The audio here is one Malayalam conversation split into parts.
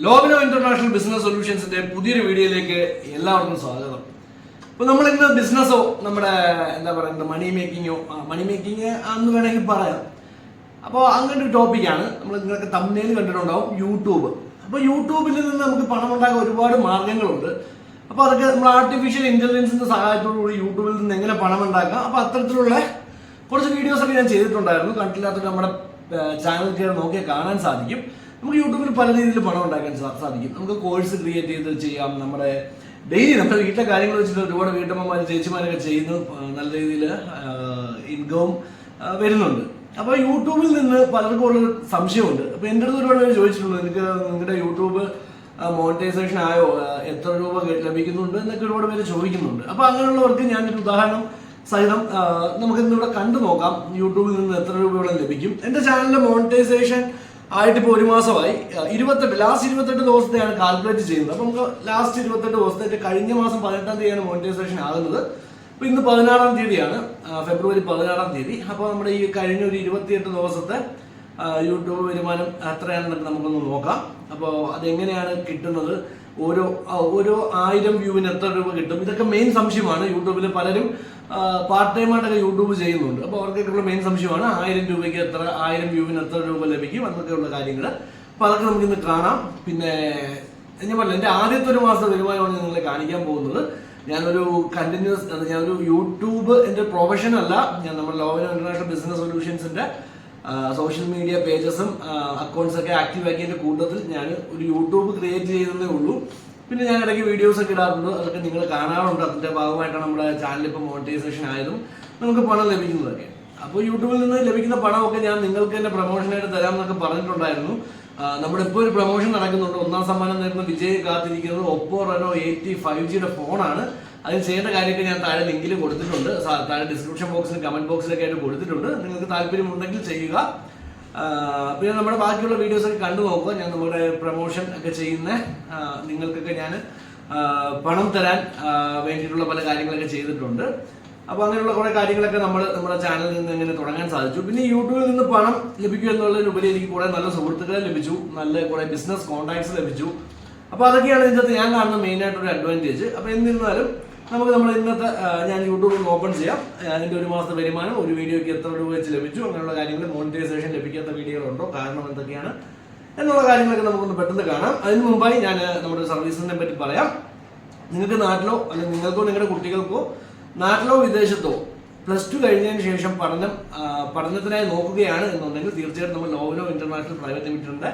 ലോബിനോ ഇന്റർനാഷണൽ ബിസിനസ് സൊല്യൂഷൻസിന്റെ പുതിയൊരു വീഡിയോയിലേക്ക് എല്ലാവർക്കും സ്വാഗതം. ഇപ്പൊ നമ്മൾ ഇന്ന് ബിസിനസ്സോ നമ്മുടെ എന്താ പറയുന്നത് മണി മേക്കിങ്ങോ എന്ന് വേണമെങ്കിൽ പറയാം. അപ്പോൾ അങ്ങനെ ഒരു ടോപ്പിക്കാണ്. നമ്മൾ നിങ്ങൾക്ക് തംബ്നെയിൽ കണ്ടിട്ടുണ്ടാവും, യൂട്യൂബ്. അപ്പോൾ യൂട്യൂബിൽ നിന്ന് നമുക്ക് പണം ഉണ്ടാക്കാൻ ഒരുപാട് മാർഗങ്ങളുണ്ട്. അപ്പോൾ അതൊക്കെ നമ്മൾ ആർട്ടിഫിഷ്യൽ ഇന്റലിജൻസിന്റെ സഹായത്തോടുകൂടി യൂട്യൂബിൽ നിന്ന് എങ്ങനെ പണം ഉണ്ടാക്കാം, അപ്പോൾ അത്തരത്തിലുള്ള കുറച്ച് വീഡിയോസൊക്കെ ഞാൻ ചെയ്തിട്ടുണ്ടായിരുന്നു. കണ്ടില്ലാത്ത നമ്മുടെ ചാനൽ കയറി നോക്കിയാൽ കാണാൻ സാധിക്കും. നമുക്ക് യൂട്യൂബിൽ പല രീതിയിൽ പണം ഉണ്ടാക്കാൻ സാധിക്കും. നമുക്ക് കോഴ്സ് ക്രിയേറ്റ് ചെയ്ത് ചെയ്യാം. നമ്മുടെ ഡെയിലി നമ്മുടെ വീട്ടിലെ കാര്യങ്ങൾ വെച്ചിട്ട് ഒരുപാട് വീട്ടമ്മമാർ ചേച്ചിമാരൊക്കെ ചെയ്യുന്നു. നല്ല രീതിയിൽ ഇൻകവും വരുന്നുണ്ട്. അപ്പോൾ യൂട്യൂബിൽ നിന്ന് പലർക്കും ഉള്ള സംശയമുണ്ട്. അപ്പോൾ എൻ്റെ അടുത്ത് ഒരുപാട് പേര് ചോദിച്ചിട്ടുണ്ട്, എനിക്ക് നിങ്ങളുടെ യൂട്യൂബ് മോണിറ്റൈസേഷൻ ആയോ, എത്ര രൂപ ലഭിക്കുന്നുണ്ട് എന്നൊക്കെ ഒരുപാട് പേര് ചോദിക്കുന്നുണ്ട്. അപ്പോൾ അങ്ങനെയുള്ളവർക്ക് ഞാനൊരു ഉദാഹരണം സഹിതം നമുക്ക് ഇന്നിവിടെ കണ്ടു നോക്കാം യൂട്യൂബിൽ നിന്ന് എത്ര രൂപയോളം ലഭിക്കും. എൻ്റെ ചാനലിലെ മോണിറ്റൈസേഷൻ ആയിട്ടിപ്പോൾ ഒരു മാസമായി. ലാസ്റ്റ് 28 ദിവസത്തെയാണ് കാൽക്കുലേറ്റ് ചെയ്യുന്നത്. അപ്പോൾ നമുക്ക് ലാസ്റ്റ് 28 ദിവസത്തെ കഴിഞ്ഞ മാസം 18-ാം തീയതിയാണ് മോണിറ്റൈസേഷൻ ആകുന്നത്. അപ്പോൾ ഇന്ന് 16-ാം തീയതിയാണ്, ഫെബ്രുവരി 16-ാം തീയതി. അപ്പോൾ നമ്മുടെ ഈ കഴിഞ്ഞ ഒരു 28 ദിവസത്തെ യൂട്യൂബ് വരുമാനം എത്രയാണെന്നൊക്കെ നമുക്കൊന്ന് നോക്കാം. അപ്പോൾ അതെങ്ങനെയാണ് കിട്ടുന്നത്, ഓരോ 1000 വ്യൂവിന് എത്ര രൂപ കിട്ടും, ഇതൊക്കെ മെയിൻ സംശയമാണ്. യൂട്യൂബിൽ പലരും പാർട്ട് ടൈം ആയിട്ടൊക്കെ യൂട്യൂബ് ചെയ്യുന്നുണ്ട്. അപ്പോൾ അവർക്കൊക്കെയുള്ള മെയിൻ സംശയമാണ് 1000 രൂപയ്ക്ക് 1000 വ്യൂവിന് എത്ര രൂപ ലഭിക്കും എന്നൊക്കെയുള്ള കാര്യങ്ങൾ. അപ്പോൾ അതൊക്കെ നമുക്കിന്ന് കാണാം. പിന്നെ ഞാൻ പറഞ്ഞില്ല, എൻ്റെ ആദ്യത്തെ ഒരു മാസത്തെ വരുമാനമാണ് ഞാൻ നിങ്ങളെ കാണിക്കാൻ പോകുന്നത്. ഞാനൊരു യൂട്യൂബ് എൻ്റെ പ്രൊഫഷൻ അല്ല. ഞാൻ നമ്മുടെ ലോബിനോ ഇന്റർനാഷണൽ ബിസിനസ് സൊല്യൂഷൻസിന്റെ സോഷ്യൽ മീഡിയ പേജസും അക്കൗണ്ട്സ് ഒക്കെ ആക്റ്റീവ് ആക്കിയതിന്റെ കൂട്ടത്തിൽ ഞാൻ ഒരു യൂട്യൂബ് ക്രിയേറ്റ് ചെയ്തതേ ഉള്ളൂ. പിന്നെ ഞാൻ ഇടയ്ക്ക് വീഡിയോസ് ഒക്കെ ഇടാറുണ്ട്, അതൊക്കെ നിങ്ങൾ കാണാറുണ്ട്. അതിന്റെ ഭാഗമായിട്ടാണ് നമ്മുടെ ചാനൽ ഇപ്പോൾ മോണിറ്റൈസേഷൻ ആയതും നമുക്ക് പണം ലഭിക്കുന്നതൊക്കെ. അപ്പോൾ യൂട്യൂബിൽ നിന്ന് ലഭിക്കുന്ന പണമൊക്കെ ഞാൻ നിങ്ങൾക്ക് തന്നെ പ്രൊമോഷനായിട്ട് തരാമെന്നൊക്കെ പറഞ്ഞിട്ടുണ്ടായിരുന്നു. നമ്മുടെ ഇപ്പോൾ ഒരു പ്രൊമോഷൻ നടക്കുന്നുണ്ട്. 1ാം സമ്മാനം നേടുന്ന വിജയ് കാത്തിരിക്കുന്നത് ഒപ്പോ റെനോ 80 5Gയുടെ ഫോണാണ്. അതിന് ചെയ്യേണ്ട കാര്യമൊക്കെ ഞാൻ താഴെ ലിങ്കിൽ കൊടുത്തിട്ടുണ്ട്. താഴെ ഡിസ്ക്രിപ്ഷൻ ബോക്സിലും കമന്റ് ബോക്സിലൊക്കെ ആയിട്ട് കൊടുത്തിട്ടുണ്ട്. നിങ്ങൾക്ക് താല്പര്യമുണ്ടെങ്കിൽ ചെയ്യുക. പിന്നെ നമ്മുടെ ബാക്കിയുള്ള വീഡിയോസ് ഒക്കെ കണ്ടു നോക്കുക. ഞാൻ നമ്മുടെ പ്രൊമോഷൻ ഒക്കെ ചെയ്യുന്ന നിങ്ങൾക്കൊക്കെ ഞാൻ പണം തരാൻ വേണ്ടിയിട്ടുള്ള പല കാര്യങ്ങളൊക്കെ ചെയ്തിട്ടുണ്ട്. അപ്പോൾ അങ്ങനെയുള്ള കുറെ കാര്യങ്ങളൊക്കെ നമ്മുടെ ചാനലിൽ നിന്ന് എങ്ങനെ തുടങ്ങാൻ സാധിച്ചു. പിന്നെ യൂട്യൂബിൽ നിന്ന് പണം ലഭിക്കുക എന്നുള്ളതിനുപരി എനിക്ക് കുറെ നല്ല സുഹൃത്തുക്കളെ ലഭിച്ചു, നല്ല കുറെ ബിസിനസ് കോൺടാക്ട്സ് ലഭിച്ചു. അപ്പോൾ അതൊക്കെയാണ് ഇതിനകത്ത് ഞാൻ കാണുന്ന മെയിൻ ആയിട്ടൊരു അഡ്വാൻറ്റേജ്. അപ്പോൾ എന്നിരുന്നാലും നമുക്ക് നമ്മൾ ഇന്നത്തെ ഞാൻ യൂട്യൂബിൽ ഓപ്പൺ ചെയ്യാം. അതിൻ്റെ ഒരു മാസത്തെ വരുമാനം, ഒരു വീഡിയോയ്ക്ക് എത്ര രൂപ വെച്ച് ലഭിച്ചു, അങ്ങനെയുള്ള കാര്യങ്ങൾ, മോണിറ്റൈസേഷൻ ലഭിക്കാത്ത വീഡിയോകളുണ്ടോ, കാരണം എന്തൊക്കെയാണ് എന്നുള്ള കാര്യങ്ങളൊക്കെ നമുക്കൊന്ന് പെട്ടെന്ന് കാണാം. അതിന് മുമ്പായി ഞാൻ നമ്മുടെ സർവീസിനെ പറ്റി പറയാം. നിങ്ങൾക്ക് നാട്ടിലോ അല്ലെങ്കിൽ നിങ്ങൾക്കോ നിങ്ങളുടെ കുട്ടികൾക്കോ നാട്ടിലോ വിദേശത്തോ +2 കഴിഞ്ഞതിന് ശേഷം പഠനത്തിനായി നോക്കുകയാണ് എന്നുണ്ടെങ്കിൽ തീർച്ചയായിട്ടും നമ്മൾ ലോബിനോ ഇന്റർനാഷണൽ പ്രൈവറ്റ് ലിമിറ്റഡിന്റെ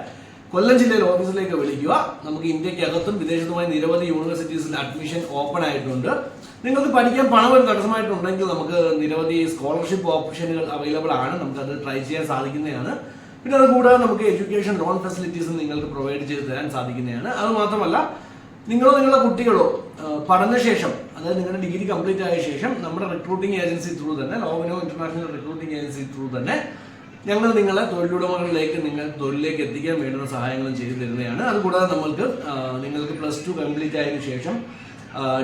കൊല്ലം ജില്ലയിൽ ഓഫീസിലേക്ക് വിളിക്കുക. നമുക്ക് ഇന്ത്യക്കകത്തും വിദേശത്തുമായി നിരവധി യൂണിവേഴ്സിറ്റീസിൽ അഡ്മിഷൻ ഓപ്പൺ ആയിട്ടുണ്ട്. നിങ്ങൾക്ക് പഠിക്കാൻ പണം ഒരു തടസ്സമായിട്ടുണ്ടെങ്കിൽ നമുക്ക് നിരവധി സ്കോളർഷിപ്പ് ഓപ്ഷനുകൾ അവൈലബിൾ ആണ്. നമുക്കത് ട്രൈ ചെയ്യാൻ സാധിക്കുന്നതാണ്. പിന്നെ അത് കൂടാതെ നമുക്ക് എഡ്യൂക്കേഷൻ ലോൺ ഫെസിലിറ്റീസും നിങ്ങൾക്ക് പ്രൊവൈഡ് ചെയ്ത് തരാൻ സാധിക്കുന്നതാണ്. അത് മാത്രമല്ല, നിങ്ങളോ നിങ്ങളുടെ കുട്ടികളോ പഠനശേഷം, അതായത് നിങ്ങളുടെ ഡിഗ്രി കംപ്ലീറ്റ് ആയ ശേഷം നമ്മുടെ റിക്രൂട്ടിംഗ് ഏജൻസി ത്രൂ തന്നെ, ലോബിനോ ഇന്റർനാഷണൽ റിക്രൂട്ടിംഗ് ഏജൻസി ത്രൂ തന്നെ ഞങ്ങൾ നിങ്ങളെ തൊഴിലുടമകളിലേക്ക് തൊഴിലിലേക്ക് എത്തിക്കാൻ വേണ്ടുന്ന സഹായങ്ങളും ചെയ്തു തരുന്നതാണ്. അതുകൂടാതെ നിങ്ങൾക്ക് +2 കംപ്ലീറ്റ് ആയതിനു ശേഷം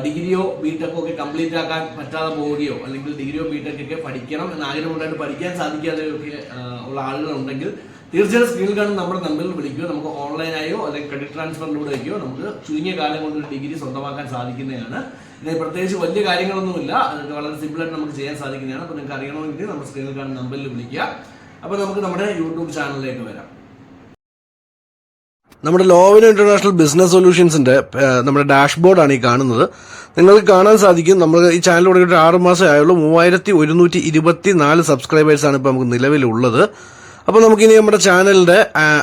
ഡിഗ്രിയോ ബിടെക്കോ ഒക്കെ കംപ്ലീറ്റ് ആക്കാൻ പറ്റാതെ പോവുകയോ അല്ലെങ്കിൽ ഡിഗ്രിയോ ബിടെക്കൊക്കെ പഠിക്കണം എന്ന് ആഗ്രഹമുണ്ടായിട്ട് പഠിക്കാൻ സാധിക്കാതെയൊക്കെ ഉള്ള ആളുകളുണ്ടെങ്കിൽ തീർച്ചയായും സ്ക്രീനിൽ കാണുന്ന നമ്മുടെ നമ്പറിൽ വിളിക്കുകയോ നമുക്ക് ഓൺലൈനായോ അല്ലെങ്കിൽ ക്രെഡിറ്റ് ട്രാൻസ്ഫറിലൂടെയോ നമുക്ക് ചുരുങ്ങിയ കാലം കൊണ്ട് ഒരു ഡിഗ്രി സ്വന്തമാക്കാൻ സാധിക്കുന്നതാണ്. ഇതിന് പ്രത്യേകിച്ച് വലിയ കാര്യങ്ങളൊന്നുമില്ല, അതൊക്കെ വളരെ സിമ്പിളായിട്ട് നമുക്ക് ചെയ്യാൻ സാധിക്കുന്നതാണ്. അപ്പോൾ നിങ്ങൾക്ക് അറിയണമെങ്കിൽ നമ്മുടെ സ്ക്രീനിൽ കാണുന്ന നമ്പറിൽ വിളിക്കുക. അപ്പോൾ നമുക്ക് നമ്മുടെ യൂട്യൂബ് ചാനലിലേക്ക് വരാം. നമ്മുടെ ലോബിനോ ഇന്റർനാഷണൽ ബിസിനസ് സൊല്യൂഷൻസിന്റെ നമ്മുടെ ഡാഷ്ബോർഡാണ് ഈ കാണുന്നത്. നിങ്ങൾക്ക് കാണാൻ സാധിക്കും, നമ്മൾ ഈ ചാനൽ തുടങ്ങിയിട്ട് 6 മാസമേ ആയുള്ളൂ. 3124 സബ്സ്ക്രൈബേഴ്സാണ് ഇപ്പോൾ നമുക്ക് നിലവിലുള്ളത്. അപ്പോൾ നമുക്കിനി നമ്മുടെ ചാനലിന്റെ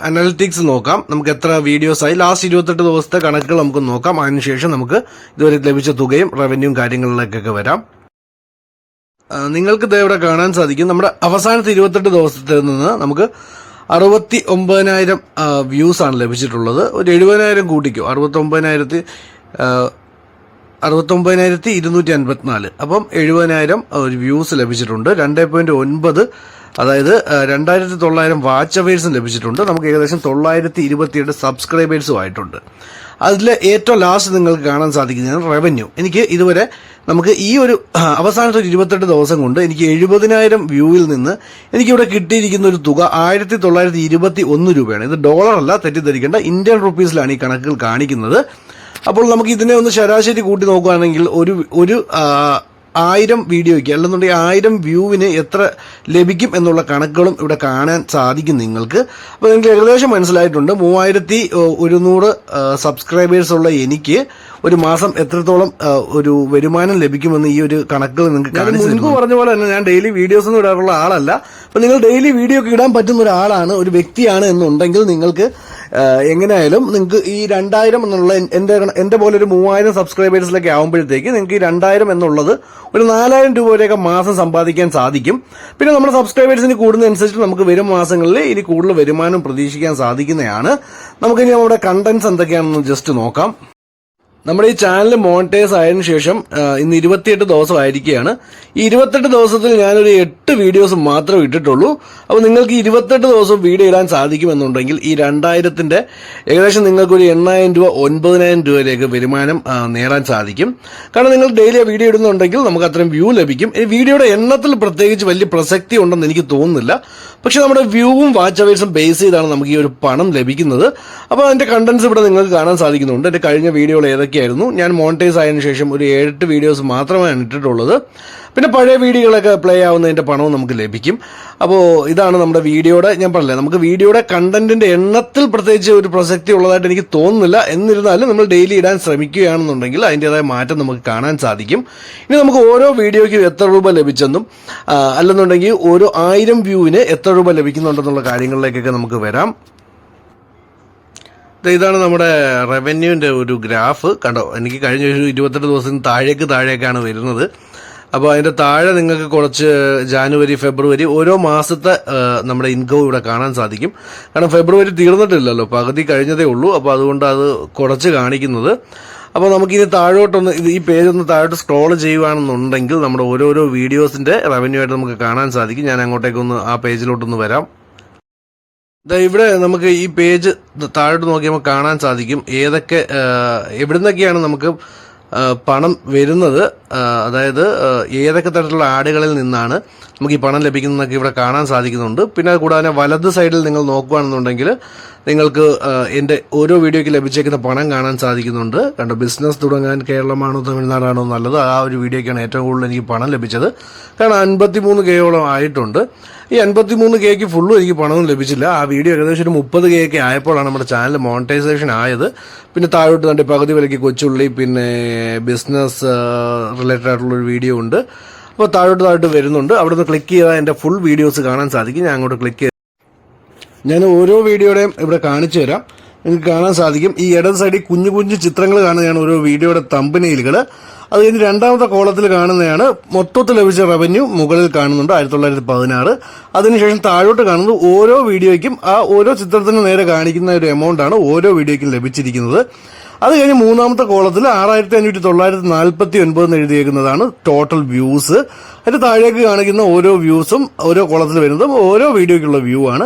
അനാലിറ്റിക്സ് നോക്കാം. നമുക്ക് എത്ര വീഡിയോസ് ആയി, ലാസ്റ്റ് 28 ദിവസത്തെ കണക്കുകൾ നമുക്ക് നോക്കാം. അതിനുശേഷം നമുക്ക് ഇതുവരെ ലഭിച്ച തുകയും റവന്യൂവും കാര്യങ്ങളിലേക്കൊക്കെ വരാം. നിങ്ങൾക്ക് ഇവിടെ കാണാൻ സാധിക്കും, നമ്മുടെ അവസാനത്തെ 28 ദിവസത്തിൽ നിന്ന് നമുക്ക് 69,000 വ്യൂസ് ആണ് ലഭിച്ചിട്ടുള്ളത്. ഒരു 70,000 കൂട്ടിക്കും, 69,254. അപ്പം 70,000 വ്യൂസ് ലഭിച്ചിട്ടുണ്ട്. 2.9, അതായത് 2,900 വാച്ച് അവേഴ്സും ലഭിച്ചിട്ടുണ്ട്. നമുക്ക് ഏകദേശം 927 സബ്സ്ക്രൈബേഴ്സും ആയിട്ടുണ്ട്. അതിൽ ഏറ്റവും ലാസ്റ്റ് നിങ്ങൾക്ക് കാണാൻ സാധിക്കുന്നതാണ് റവന്യൂ. എനിക്ക് ഇതുവരെ നമുക്ക് ഈ ഒരു അവസാനത്തെ 28 ദിവസം കൊണ്ട് എനിക്ക് 70,000 വ്യൂവിൽ നിന്ന് എനിക്കിവിടെ കിട്ടിയിരിക്കുന്ന ഒരു തുക 1921 രൂപയാണ്. ഇത് ഡോളറല്ല, തെറ്റിദ്ധരിക്കേണ്ട, ഇന്ത്യൻ റുപ്പീസിലാണ് ഈ കണക്കുകൾ കാണിക്കുന്നത്. അപ്പോൾ നമുക്ക് ഇതിനെ ഒന്ന് ശരാശരി കൂട്ടി നോക്കുകയാണെങ്കിൽ ഒരു 1000 വീഡിയോയ്ക്ക് അല്ലെന്നുണ്ടെങ്കിൽ 1000 വ്യൂവിന് എത്ര ലഭിക്കും എന്നുള്ള കണക്കുകളും ഇവിടെ കാണാൻ സാധിക്കും നിങ്ങൾക്ക്. അപ്പോൾ നിങ്ങൾക്ക് ഏകദേശം മനസ്സിലായിട്ടുണ്ട് 3100 സബ്സ്ക്രൈബേഴ്സ് ഉള്ള എനിക്ക് ഒരു മാസം എത്രത്തോളം ഒരു വരുമാനം ലഭിക്കുമെന്ന് ഈ ഒരു കണക്കുകൾ നിങ്ങൾക്ക് കാണിച്ചു. മുൻപ് പറഞ്ഞ പോലെ തന്നെ ഞാൻ ഡെയിലി വീഡിയോസ് ഒന്നും ഇടാറുള്ള ആളല്ല. അപ്പോൾ നിങ്ങൾ ഡെയിലി വീഡിയോ ഒക്കെ ഇടാൻ പറ്റുന്ന ഒരാളാണ്, ഒരു വ്യക്തിയാണ് എന്നുണ്ടെങ്കിൽ നിങ്ങൾക്ക് എങ്ങനെയായാലും നിങ്ങൾക്ക് ഈ 2000 എന്നുള്ള എന്റെ പോലെ ഒരു 3000 സബ്സ്ക്രൈബേഴ്സിലൊക്കെ ആകുമ്പോഴത്തേക്ക് നിങ്ങൾക്ക് ഈ 2000 എന്നുള്ളത് ഒരു 4000 രൂപ വരെയൊക്കെ മാസം സമ്പാദിക്കാൻ സാധിക്കും. പിന്നെ നമ്മുടെ സബ്സ്ക്രൈബേഴ്സിന് കൂടുന്നതനുസരിച്ച് നമുക്ക് വരും മാസങ്ങളിൽ ഇനി കൂടുതൽ വരുമാനം പ്രതീക്ഷിക്കാൻ സാധിക്കുന്നതാണ്. നമുക്കിനി നമ്മുടെ കണ്ടന്റ്സ് എന്തൊക്കെയാണെന്ന് ജസ്റ്റ് നോക്കാം. നമ്മുടെ ഈ ചാനൽ മോണിറ്റൈസ് ആയതിനു ശേഷം ഇന്ന് 28 ദിവസമായിരിക്കുകയാണ്. ഈ 28 ദിവസത്തിൽ ഞാനൊരു 8 വീഡിയോസ് മാത്രമേ ഇട്ടിട്ടുള്ളൂ. അപ്പോൾ നിങ്ങൾക്ക് 28 ദിവസം വീഡിയോ ഇടാൻ സാധിക്കുമെന്നുണ്ടെങ്കിൽ ഈ 2000ന്റെ ഏകദേശം നിങ്ങൾക്കൊരു 8,000 രൂപ 9,000 രൂപയിലേക്ക് വരുമാനം നേടാൻ സാധിക്കും. കാരണം നിങ്ങൾ ഡെയിലി വീഡിയോ ഇടുന്നുണ്ടെങ്കിൽ നമുക്ക് അത്രയും വ്യൂ ലഭിക്കും. ഈ വീഡിയോയുടെ എണ്ണത്തിൽ പ്രത്യേകിച്ച് വലിയ പ്രസക്തി ഉണ്ടെന്ന് എനിക്ക് തോന്നുന്നില്ല. പക്ഷെ നമ്മുടെ വ്യൂവും വാച്ച് അവേഴ്സും ബേസ് ചെയ്താണ് നമുക്ക് ഈ ഒരു പണം ലഭിക്കുന്നത്. അപ്പോൾ അതിന്റെ കണ്ടന്റ്സ് ഇവിടെ നിങ്ങൾക്ക് കാണാൻ സാധിക്കുന്നുണ്ട്. എന്റെ കഴിഞ്ഞ വീഡിയോകൾ ഏതൊക്കെയായിരുന്നു? ഞാൻ മോണിറ്റൈസ് ആയതിനു ശേഷം ഒരു 7 വീഡിയോസ് മാത്രമാണ് ഇട്ടിട്ടുള്ളത്. പിന്നെ പഴയ വീഡിയോകളൊക്കെ പ്ലേ ആവുന്നതിന്റെ പണവും നമുക്ക് ലഭിക്കും. അപ്പോൾ ഇതാണ് നമ്മുടെ വീഡിയോയുടെ, ഞാൻ പറഞ്ഞില്ലേ, നമുക്ക് വീഡിയോയുടെ കണ്ടന്റിന്റെ എണ്ണത്തിൽ പ്രത്യേകിച്ച് ഒരു പ്രസക്തി ഉള്ളതായിട്ട് എനിക്ക് തോന്നുന്നില്ല. എന്നിരുന്നാലും നമ്മൾ ഡെയിലി ഇടാൻ ശ്രമിക്കുകയാണെന്നുണ്ടെങ്കിൽ അതിൻ്റെതായ മാറ്റം നമുക്ക് കാണാൻ സാധിക്കും. ഇനി നമുക്ക് ഓരോ വീഡിയോയ്ക്കും എത്ര രൂപ ലഭിച്ചെന്നും അല്ലെന്നുണ്ടെങ്കിൽ ഓരോ 1000 വ്യൂവിന് എത്ര രൂപ ലഭിക്കുന്നുണ്ടെന്നുള്ള കാര്യങ്ങളിലേക്കൊക്കെ നമുക്ക് വരാം. ഇതാണ് നമ്മുടെ റവന്യൂവിന്റെ ഒരു ഗ്രാഫ്. കണ്ടോ, എനിക്ക് കഴിഞ്ഞ ഒരു 28 ദിവസം താഴേക്കാണ് വരുന്നത്. അപ്പോൾ അതിന്റെ താഴെ നിങ്ങൾക്ക് കുറച്ച് ജാനുവരി, ഫെബ്രുവരി ഓരോ മാസത്തെ നമ്മുടെ ഇൻകം ഇവിടെ കാണാൻ സാധിക്കും. കാരണം ഫെബ്രുവരി തീർന്നിട്ടില്ലല്ലോ, പകുതി കഴിഞ്ഞതേ ഉള്ളൂ. അപ്പോൾ അതുകൊണ്ട് അത് കുറച്ച് കാണിക്കുന്നത്. അപ്പോൾ നമുക്കിനി താഴോട്ടൊന്ന് ഈ പേജ് ഒന്ന് താഴോട്ട് സ്ക്രോൾ ചെയ്യുകയാണെന്നുണ്ടെങ്കിൽ നമ്മുടെ ഓരോരോ വീഡിയോസിന്റെ റവന്യൂ ആയിട്ട് നമുക്ക് കാണാൻ സാധിക്കും. ഞാൻ അങ്ങോട്ടേക്കൊന്ന് ആ പേജിലോട്ടൊന്ന് വരാം. ഇവിടെ നമുക്ക് ഈ പേജ് താഴോട്ട് നോക്കിയാൽ കാണാൻ സാധിക്കും ഏതൊക്കെ എവിടുന്നൊക്കെയാണ് നമുക്ക് പണം വരുന്നത്, അതായത് ഏതൊക്കെ തരത്തിലുള്ള ആടുകളിൽ നിന്നാണ് നമുക്ക് ഈ പണം ലഭിക്കുന്നതൊക്കെ ഇവിടെ കാണാൻ സാധിക്കുന്നുണ്ട്. പിന്നെ കൂടാതെ വലത് സൈഡിൽ നിങ്ങൾ നോക്കുകയാണെന്നുണ്ടെങ്കിൽ നിങ്ങൾക്ക് എൻ്റെ ഓരോ വീഡിയോയ്ക്ക് ലഭിച്ചേക്കുന്ന പണം കാണാൻ സാധിക്കുന്നുണ്ട്. കണ്ടോ, ബിസിനസ് തുടങ്ങാൻ കേരളമാണോ തമിഴ്നാടാണോ നല്ലത്, ആ ഒരു വീഡിയോയ്ക്കാണ് ഏറ്റവും കൂടുതൽ എനിക്ക് പണം ലഭിച്ചത്. കാരണം 53K ആയിട്ടുണ്ട്. ഈ 53K ഫുള്ളും എനിക്ക് പണമൊന്നും ലഭിച്ചില്ല. ആ വീഡിയോ ഏകദേശം ഒരു 30K ആയപ്പോഴാണ് നമ്മുടെ ചാനൽ മോണിറ്റൈസേഷൻ ആയത്. പിന്നെ താഴോട്ട് തന്നെ പകുതി വിലയ്ക്ക് കൊച്ചുള്ളി, പിന്നെ ബിസിനസ് റിലേറ്റഡ് ആയിട്ടുള്ളൊരു വീഡിയോ ഉണ്ട്. അപ്പോൾ താഴോട്ട് വരുന്നുണ്ട്. അവിടെ നിന്ന് ക്ലിക്ക് ചെയ്താൽ എൻ്റെ ഫുൾ വീഡിയോസ് കാണാൻ സാധിക്കും. ഞാൻ അങ്ങോട്ട് ക്ലിക്ക് ചെയ്ത് ഞാൻ ഓരോ വീഡിയോയുടെയും ഇവിടെ കാണിച്ചു തരാം. നിങ്ങൾക്ക് കാണാൻ സാധിക്കും ഈ ഇടത് സൈഡിൽ കുഞ്ഞു കുഞ്ഞു ചിത്രങ്ങൾ കാണുന്നതാണ് ഓരോ വീഡിയോയുടെ തമ്പനെയിലുകൾ. അത് കഴിഞ്ഞ് രണ്ടാമത്തെ കോളത്തിൽ കാണുന്നതാണ് മൊത്തത്തിൽ ലഭിച്ച റവന്യൂ. മുകളിൽ കാണുന്നുണ്ട് 1916. അതിനുശേഷം താഴോട്ട് കാണുന്നത് ഓരോ വീഡിയോയ്ക്കും ആ ഓരോ ചിത്രത്തിന് നേരെ കാണിക്കുന്ന ഒരു എമൗണ്ട് ആണ് ഓരോ വീഡിയോയ്ക്കും ലഭിച്ചിരിക്കുന്നത്. അത് കഴിഞ്ഞ് മൂന്നാമത്തെ കോളത്തിൽ 6549 എഴുതിയേക്കുന്നതാണ് ടോട്ടൽ വ്യൂസ്. അതിന് താഴേക്ക് കാണിക്കുന്ന ഓരോ വ്യൂസും ഓരോ കോളത്തിൽ വരുന്നതും ഓരോ വീഡിയോയ്ക്കുള്ള വ്യൂ ആണ്.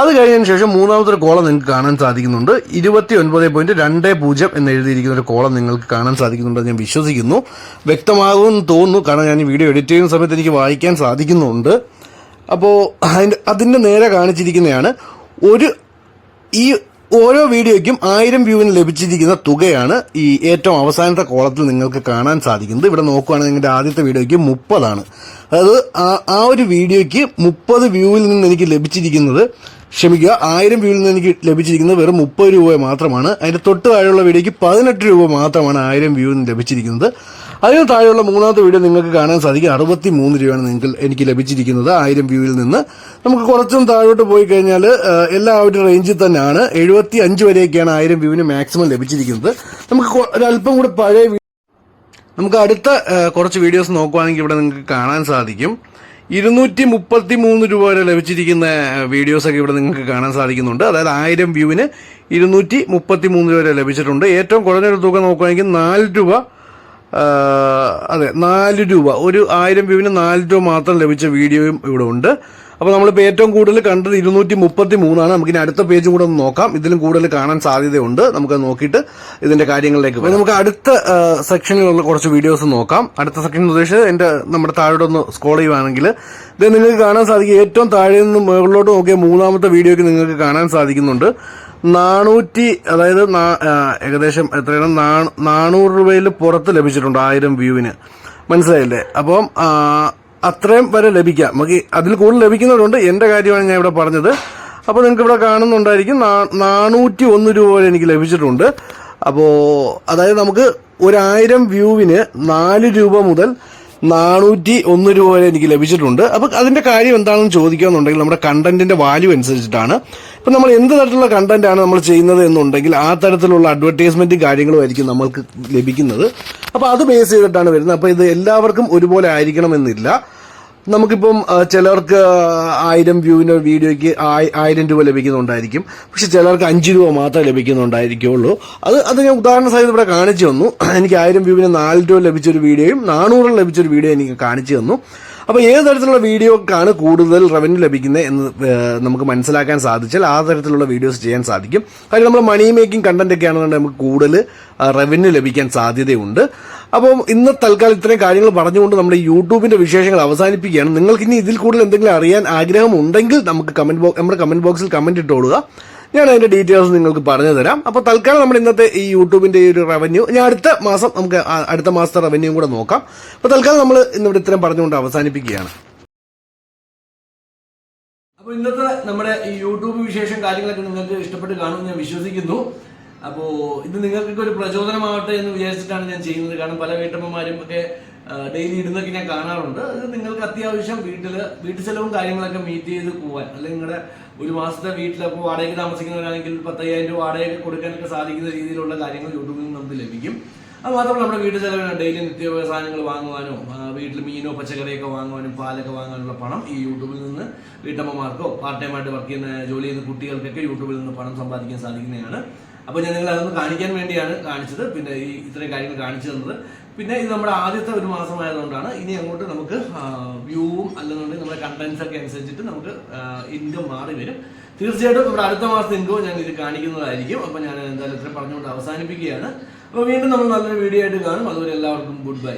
അത് കഴിഞ്ഞതിന് ശേഷം മൂന്നാമത്തെ കോളം നിങ്ങൾക്ക് കാണാൻ സാധിക്കുന്നുണ്ട്. 29.20 എന്ന് എഴുതിയിരിക്കുന്ന ഒരു കോളം നിങ്ങൾക്ക് കാണാൻ സാധിക്കുന്നുണ്ടെന്ന് ഞാൻ വിശ്വസിക്കുന്നു. വ്യക്തമാകുമെന്ന് തോന്നുന്നു, കാരണം ഞാൻ ഈ വീഡിയോ എഡിറ്റ് ചെയ്യുന്ന സമയത്ത് എനിക്ക് വായിക്കാൻ സാധിക്കുന്നുണ്ട്. അപ്പോൾ അതിന്റെ നേരെ കാണിച്ചിരിക്കുന്നതാണ് ഈ ഓരോ വീഡിയോയ്ക്കും 1000 വ്യൂവിന് ലഭിച്ചിരിക്കുന്ന തുകയാണ് ഈ ഏറ്റവും അവസാനത്തെ കോളത്തിൽ നിങ്ങൾക്ക് കാണാൻ സാധിക്കുന്നത്. ഇവിടെ നോക്കുകയാണെങ്കിൽ നിങ്ങളുടെ ആദ്യത്തെ വീഡിയോയ്ക്ക് 30 ആണ്. അതായത് ആ ഒരു വീഡിയോയ്ക്ക് 30 വ്യൂവിൽ നിന്ന് എനിക്ക് ലഭിച്ചിരിക്കുന്നത്, ക്ഷമിക്കുക, 1000 വ്യൂവിൽ നിന്ന് എനിക്ക് ലഭിച്ചിരിക്കുന്നത് വെറും 30 രൂപ മാത്രമാണ്. അതിന്റെ തൊട്ട് താഴെയുള്ള വീഡിയോയ്ക്ക് 18 രൂപ മാത്രമാണ് 1000 വ്യൂവിൽ നിന്ന് ലഭിച്ചിരിക്കുന്നത്. അതിന് താഴെയുള്ള മൂന്നാമത്തെ വീഡിയോ നിങ്ങൾക്ക് കാണാൻ സാധിക്കും 63 രൂപയാണ് എനിക്ക് ലഭിച്ചിരിക്കുന്നത് 1000 വ്യൂവിൽ നിന്ന്. നമുക്ക് കുറച്ചും താഴോട്ട് പോയി കഴിഞ്ഞാൽ എല്ലാവരുടെ റേഞ്ചിൽ തന്നെയാണ്. 75 വരെയൊക്കെയാണ് 1000 വ്യൂവിന് മാക്സിമം ലഭിച്ചിരിക്കുന്നത്. നമുക്ക് ഒരല്പം കൂടെ പഴയ നമുക്ക് അടുത്ത കുറച്ച് വീഡിയോസ് നോക്കുകയാണെങ്കിൽ ഇവിടെ നിങ്ങൾക്ക് കാണാൻ സാധിക്കും 233 രൂപ വരെ ലഭിച്ചിരിക്കുന്ന വീഡിയോസൊക്കെ ഇവിടെ നിങ്ങൾക്ക് കാണാൻ സാധിക്കുന്നുണ്ട്. അതായത് 1000 വ്യൂവിന് 233 രൂപ വരെ ലഭിച്ചിട്ടുണ്ട്. ഏറ്റവും കുറഞ്ഞൊരു തുക നോക്കുകയാണെങ്കിൽ 4 രൂപ, അതെ 4 രൂപ, ഒരു 1000 വ്യൂവിന് 4 രൂപ മാത്രം ലഭിച്ച വീഡിയോയും ഇവിടെ ഉണ്ട്. അപ്പോൾ നമ്മളിപ്പോൾ ഏറ്റവും കൂടുതൽ കണ്ടത് 233 നമുക്കിനി അടുത്ത പേജും കൂടെ ഒന്ന് നോക്കാം. ഇതിലും കൂടുതൽ കാണാൻ സാധ്യതയുണ്ട്. നമുക്ക് നോക്കിയിട്ട് ഇതിന്റെ കാര്യങ്ങളിലേക്ക് പോകാം. നമുക്ക് അടുത്ത സെക്ഷനിലുള്ള കുറച്ച് വീഡിയോസ് നോക്കാം. അടുത്ത സെക്ഷൻ ഉദ്ദേശിച്ചത് നമ്മുടെ താഴോട്ട് ഒന്ന് സ്ക്രോൾ ചെയ്യുവാണെങ്കിൽ ഇത് നിങ്ങൾക്ക് കാണാൻ സാധിക്കും. ഏറ്റവും താഴെ നിന്ന് മുകളിലോട്ട് നോക്കിയ മൂന്നാമത്തെ വീഡിയോയ്ക്ക് നിങ്ങൾക്ക് കാണാൻ സാധിക്കുന്നുണ്ട് 400, അതായത് ഏകദേശം എത്രയാണ് 400 രൂപയിൽ പുറത്ത് ലഭിച്ചിട്ടുണ്ട് 1000 വ്യൂവിന്. മനസ്സിലായില്ലേ? അപ്പം അത്രയും വരെ ലഭിക്കാം. നമുക്ക് അതിൽ കൂടുതൽ ലഭിക്കുന്നവരുണ്ട്. എന്റെ കാര്യമാണ് ഞാൻ ഇവിടെ പറഞ്ഞത്. അപ്പോൾ നിങ്ങൾക്ക് ഇവിടെ കാണുന്നുണ്ടായിരിക്കും 401 രൂപ വരെ എനിക്ക് ലഭിച്ചിട്ടുണ്ട്. അപ്പോൾ അതായത് നമുക്ക് 1000 വ്യൂവിന് 4 രൂപ മുതൽ 401 രൂപ വരെ എനിക്ക് ലഭിച്ചിട്ടുണ്ട്. അപ്പൊ അതിന്റെ കാര്യം എന്താണെന്ന് ചോദിക്കുകയെന്നുണ്ടെങ്കിൽ നമ്മുടെ കണ്ടന്റിന്റെ വാല്യൂ അനുസരിച്ചിട്ടാണ്. ഇപ്പൊ നമ്മൾ എന്ത് തരത്തിലുള്ള കണ്ടന്റ് ആണ് നമ്മൾ ചെയ്യുന്നത് എന്നുണ്ടെങ്കിൽ ആ തരത്തിലുള്ള അഡ്വർടൈസ്മെന്റും കാര്യങ്ങളും ആയിരിക്കും നമ്മൾക്ക് ലഭിക്കുന്നത്. അപ്പൊ അത് ബേസ് ചെയ്തിട്ടാണ് വരുന്നത്. അപ്പൊ ഇത് എല്ലാവർക്കും ഒരുപോലെ ആയിരിക്കണമെന്നില്ല. നമുക്കിപ്പം ചിലർക്ക് 1000 വ്യൂവിന് വീഡിയോയ്ക്ക് 1000 രൂപ ലഭിക്കുന്നുണ്ടായിരിക്കും. പക്ഷെ ചിലർക്ക് 5 രൂപ മാത്രമേ ലഭിക്കുന്നുണ്ടായിരിക്കുള്ളൂ. അത് ഞാൻ ഉദാഹരണ സഹിതം ഇവിടെ കാണിച്ചു തന്നു. എനിക്ക് 1000 വ്യൂവിന് 4 രൂപ ലഭിച്ചൊരു വീഡിയോയും 400 ലഭിച്ചൊരു വീഡിയോ എനിക്ക് കാണിച്ചു തന്നു. അപ്പോൾ ഏത് തരത്തിലുള്ള വീഡിയോക്കാണ് കൂടുതൽ റവന്യൂ ലഭിക്കുന്നത് എന്ന് നമുക്ക് മനസ്സിലാക്കാൻ സാധിച്ചാൽ ആ തരത്തിലുള്ള വീഡിയോസ് ചെയ്യാൻ സാധിക്കും. കാര്യം നമ്മൾ മണി മേക്കിംഗ് കണ്ടന്റ് ഒക്കെ ആണെന്നുണ്ടെങ്കിൽ നമുക്ക് കൂടുതൽ റവന്യൂ ലഭിക്കാൻ സാധ്യതയുണ്ട്. അപ്പം ഇന്ന് തൽക്കാലം ഇത്രയും കാര്യങ്ങൾ പറഞ്ഞുകൊണ്ട് നമ്മുടെ യൂട്യൂബിന്റെ വിശേഷങ്ങൾ അവസാനിപ്പിക്കുകയാണ്. നിങ്ങൾക്ക് ഇനി ഇതിൽ കൂടുതൽ എന്തെങ്കിലും അറിയാൻ ആഗ്രഹം ഉണ്ടെങ്കിൽ നമ്മുടെ കമന്റ് ബോക്സിൽ കമന്റ് ഇട്ടോളുക. ഞാൻ അതിന്റെ ഡീറ്റെയിൽസ് നിങ്ങൾക്ക് പറഞ്ഞു തരാം. അപ്പോൾ തൽക്കാലം നമ്മുടെ ഇന്നത്തെ ഈ യൂട്യൂബിന്റെ ഈ ഒരു റവന്യൂ ഞാൻ അടുത്ത മാസത്തെ റവന്യൂ കൂടെ നോക്കാം. അപ്പോൾ തൽക്കാലം നമ്മൾ ഇന്നിവിടെ ഇത്രയും പറഞ്ഞുകൊണ്ട് അവസാനിപ്പിക്കുകയാണ്. അപ്പോൾ ഇന്നത്തെ നമ്മുടെ ഈ യൂട്യൂബ് വിശേഷം കാര്യങ്ങളൊക്കെ നിങ്ങൾക്ക് ഇഷ്ടപ്പെട്ട് കാണുമെന്ന് ഞാൻ വിശ്വസിക്കുന്നു. അപ്പോൾ ഇത് നിങ്ങൾക്കൊക്കെ ഒരു പ്രചോദനമാവട്ടെ എന്ന് വിചാരിച്ചിട്ടാണ് ഞാൻ ചെയ്യുന്നത്. കാരണം പല വീട്ടമ്മമാരും ഒക്കെ ഡെയിലി ഇടുന്നൊക്കെ ഞാൻ കാണാറുണ്ട്. അത് നിങ്ങൾക്ക് അത്യാവശ്യം വീട്ടു ചെലവും കാര്യങ്ങളൊക്കെ മീറ്റ് ചെയ്ത് പോവാൻ, അല്ലെങ്കിൽ നിങ്ങളുടെ ഒരു മാസത്തെ വീട്ടിലപ്പോൾ വാടകയ്ക്ക് താമസിക്കുന്നവരാണെങ്കിൽ 10,000 രൂപ വാടകയ്ക്ക് കൊടുക്കാനൊക്കെ സാധിക്കുന്ന രീതിയിലുള്ള കാര്യങ്ങൾ യൂട്യൂബിൽ നിന്ന് നമുക്ക് ലഭിക്കും. അത് മാത്രമല്ല നമ്മുടെ വീട്ടു ചെലവിന് ഡെയിലി നിത്യോപയോഗ സാധനങ്ങൾ വാങ്ങുവാനോ വീട്ടിൽ മീനോ പച്ചക്കറിയൊക്കെ വാങ്ങുവാനും പാലൊക്കെ വാങ്ങാനുള്ള പണം ഈ യൂട്യൂബിൽ നിന്ന് വീട്ടമ്മമാർക്കോ പാർട്ട് ടൈമായിട്ട് വർക്ക് ചെയ്യുന്ന ജോലി ചെയ്യുന്ന കുട്ടികൾക്കൊക്കെ യൂട്യൂബിൽ നിന്ന് പണം സമ്പാദിക്കാൻ സാധിക്കുന്നതാണ്. അപ്പോൾ ഞാൻ നിങ്ങൾ അതൊന്ന് കാണിക്കാൻ വേണ്ടിയാണ് കാണിച്ചത്. പിന്നെ ഈ ഇത്രയും കാര്യങ്ങൾ കാണിച്ചു തന്നത്. പിന്നെ ഇത് നമ്മുടെ ആദ്യത്തെ ഒരു മാസമായതുകൊണ്ടാണ്. ഇനി അങ്ങോട്ട് നമുക്ക് വ്യൂവും അല്ലെന്നുണ്ടെങ്കിൽ നമ്മുടെ കണ്ടന്റ്സ് ഒക്കെ അനുസരിച്ചിട്ട് നമുക്ക് ഇൻകം മാറി വരും. തീർച്ചയായിട്ടും നമ്മുടെ അടുത്ത മാസത്തെ ഇൻകം ഞാൻ ഇത് കാണിക്കുന്നതായിരിക്കും. അപ്പോൾ ഞാൻ എന്തായാലും ഇത്രയും പറഞ്ഞുകൊണ്ട് അവസാനിപ്പിക്കുകയാണ്. അപ്പോൾ വീണ്ടും നമ്മൾ നല്ലൊരു വീഡിയോ ആയിട്ട് കാണും. അതുവരെ എല്ലാവർക്കും ഗുഡ് ബൈ.